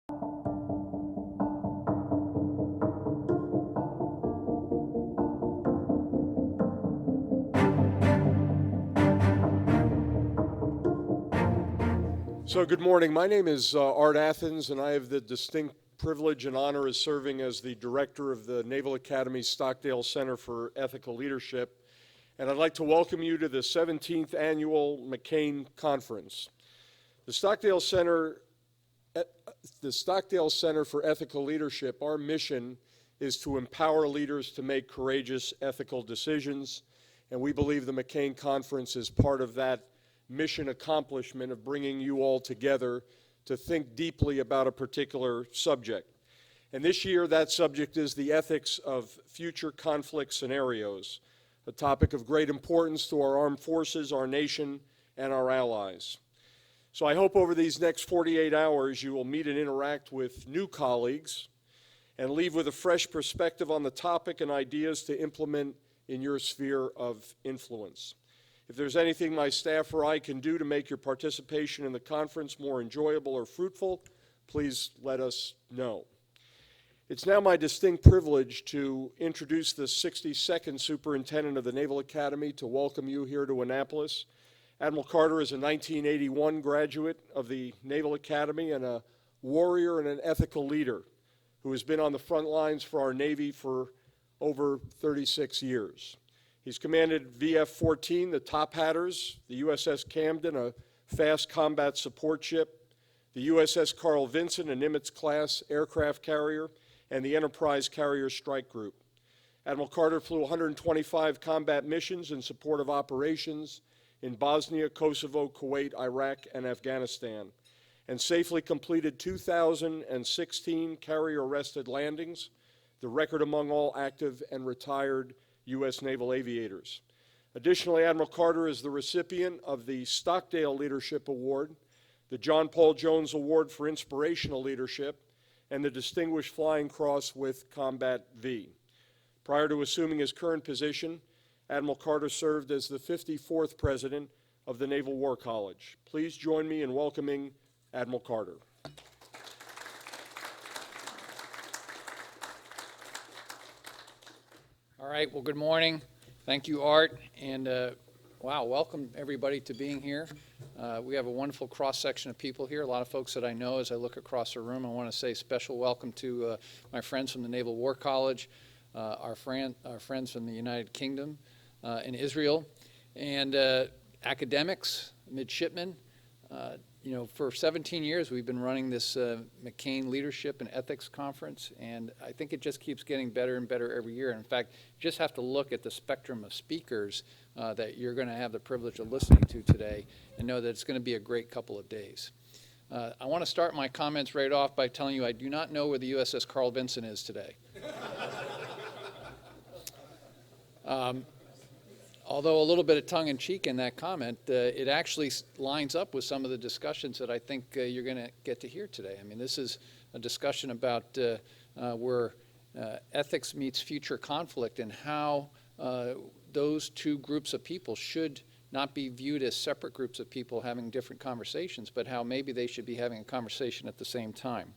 So good morning. My name is Art Athens, and I have the distinct privilege and honor of serving as the director of the Naval Academy's Stockdale Center for Ethical Leadership. And I'd like to welcome you to the 17th Annual McCain Conference. The Stockdale Center for Ethical Leadership, our mission is to empower leaders to make courageous ethical decisions, and we believe the McCain Conference is part of that mission accomplishment of bringing you all together to think deeply about a particular subject. And this year, that subject is the ethics of future conflict scenarios, a topic of great importance to our armed forces, our nation, and our allies. So I hope over these next 48 hours you will meet and interact with new colleagues and leave with a fresh perspective on the topic and ideas to implement in your sphere of influence. If there's anything my staff or I can do to make your participation in the conference more enjoyable or fruitful, please let us know. It's now my distinct privilege to introduce the 62nd Superintendent of the Naval Academy to welcome you here to Annapolis. Admiral Carter is a 1981 graduate of the Naval Academy and a warrior and an ethical leader who has been on the front lines for our Navy for over 36 years. He's commanded VF-14, the Top Hatters, the USS Camden, a fast combat support ship, the USS Carl Vinson, a Nimitz-class aircraft carrier, and the Enterprise Carrier Strike Group. Admiral Carter flew 125 combat missions in support of operations in Bosnia, Kosovo, Kuwait, Iraq, and Afghanistan, and safely completed 2,016 carrier-arrested landings, the record among all active and retired U.S. naval aviators. Additionally, Admiral Carter is the recipient of the Stockdale Leadership Award, the John Paul Jones Award for Inspirational Leadership, and the Distinguished Flying Cross with Combat V. Prior to assuming his current position, Admiral Carter served as the 54th President of the Naval War College. Please join me in welcoming Admiral Carter. All right, well, good morning. Thank you, Art, and wow, welcome everybody to being here. We have a wonderful cross-section of people here, a lot of folks that I know as I look across the room. I want to say special welcome to my friends from the Naval War College, our friends from the United Kingdom and Israel, and academics, midshipmen. For 17 years we've been running this McCain Leadership and Ethics Conference, and I think it just keeps getting better and better every year. In fact, you just have to look at the spectrum of speakers that you're going to have the privilege of listening to today and know that it's going to be a great couple of days. I want to start my comments right off by telling you I do not know where the USS Carl Vinson is today. Although a little bit of tongue-in-cheek in that comment, it actually lines up with some of the discussions that I think you're going to get to hear today. I mean, this is a discussion about where ethics meets future conflict and how those two groups of people should not be viewed as separate groups of people having different conversations, but how maybe they should be having a conversation at the same time.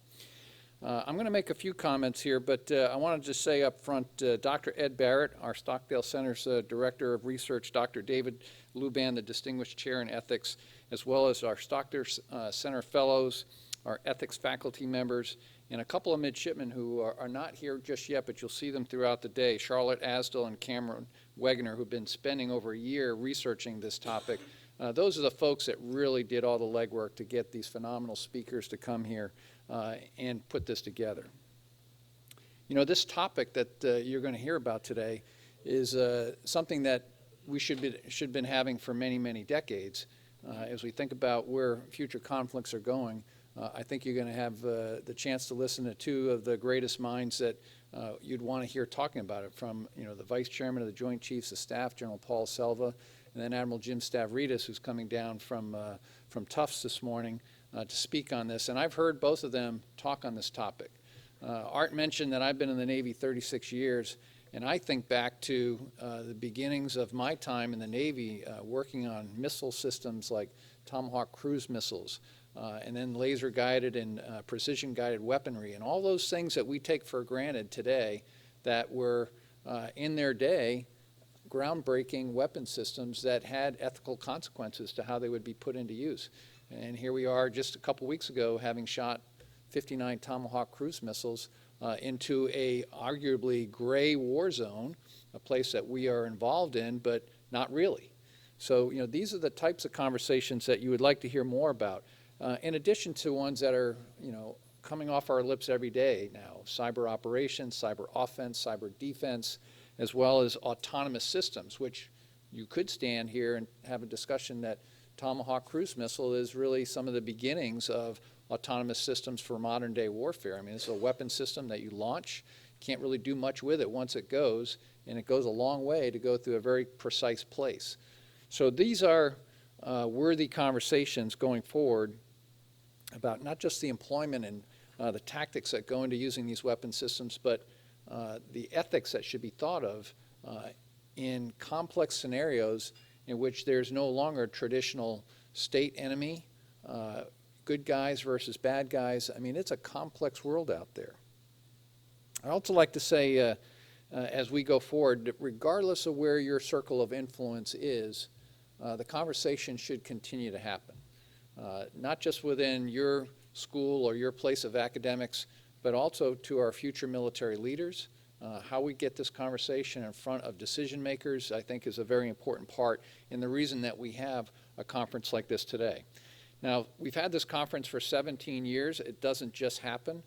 I'm going to make a few comments here, but I want to just say up front, Dr. Ed Barrett, our Stockdale Center's Director of Research, Dr. David Luban, the Distinguished Chair in Ethics, as well as our Stockdale Center Fellows, our ethics faculty members, and a couple of midshipmen who are not here just yet, but you'll see them throughout the day, Charlotte Asdell and Cameron Wegener, who've been spending over a year researching this topic. Those are the folks that really did all the legwork to get these phenomenal speakers to come here and put this together. You know, this topic that you're going to hear about today is something that we should been having for many, many decades. As we think about where future conflicts are going, I think you're going to have the chance to listen to two of the greatest minds that you'd want to hear talking about it, from the Vice Chairman of the Joint Chiefs of Staff, General Paul Selva, and then Admiral Jim Stavridis, who's coming down from Tufts this morning to speak on this. And I've heard both of them talk on this topic. Art mentioned that I've been in the Navy 36 years, and I think back to the beginnings of my time in the Navy working on missile systems like Tomahawk cruise missiles, and then laser-guided and precision-guided weaponry, and all those things that we take for granted today that were, in their day, groundbreaking weapon systems that had ethical consequences to how they would be put into use. And here we are just a couple weeks ago having shot 59 Tomahawk cruise missiles into a arguably gray war zone, a place that we are involved in, but not really. So, these are the types of conversations that you would like to hear more about, in addition to ones that are, coming off our lips every day now: cyber operations, cyber offense, cyber defense, as well as autonomous systems, which you could stand here and have a discussion that Tomahawk cruise missile is really some of the beginnings of autonomous systems for modern day warfare. I mean, it's a weapon system that you launch, can't really do much with it once it goes, and it goes a long way to go through a very precise place. So these are worthy conversations going forward about not just the employment and the tactics that go into using these weapon systems, but the ethics that should be thought of in complex scenarios in which there's no longer traditional state enemy, good guys versus bad guys. I mean, it's a complex world out there. I'd also like to say, as we go forward, that regardless of where your circle of influence is, the conversation should continue to happen. Not just within your school or your place of academics, but also to our future military leaders. How we get this conversation in front of decision makers, I think, is a very important part in the reason that we have a conference like this today. Now, we've had this conference for 17 years. It doesn't just happen.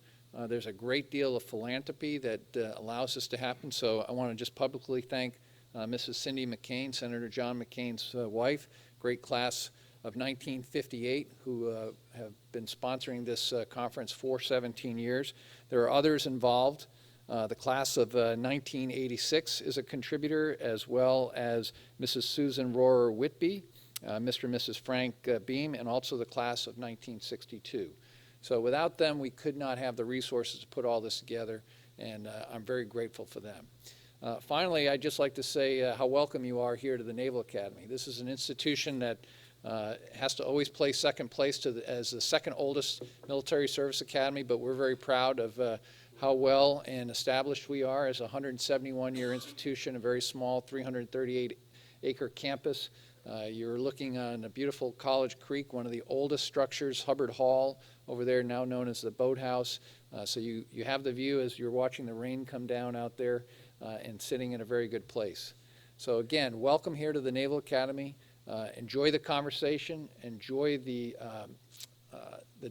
There's a great deal of philanthropy that allows this to happen. So I want to just publicly thank Mrs. Cindy McCain, Senator John McCain's wife, great class of 1958, who have been sponsoring this conference for 17 years. There are others involved. The class of 1986 is a contributor, as well as Mrs. Susan Rohrer Whitby, Mr. and Mrs. Frank Beam, and also the class of 1962. So without them, we could not have the resources to put all this together, and I'm very grateful for them. Finally, I'd just like to say how welcome you are here to the Naval Academy. This is an institution that has to always play second place as the second oldest military service academy, but we're very proud of how well and established we are as a 171-year institution, a very small 338-acre campus. You're looking on a beautiful College Creek, one of the oldest structures, Hubbard Hall over there, now known as the Boathouse. So you have the view as you're watching the rain come down out there and sitting in a very good place. So again, welcome here to the Naval Academy. Enjoy the conversation, enjoy the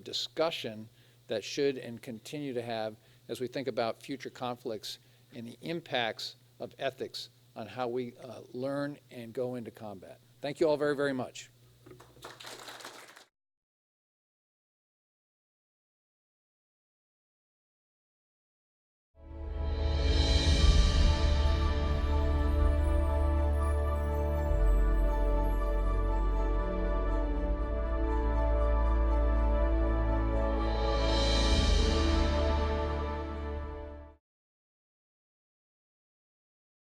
discussion that should and continue to have as we think about future conflicts and the impacts of ethics on how we learn and go into combat. Thank you all very, very much.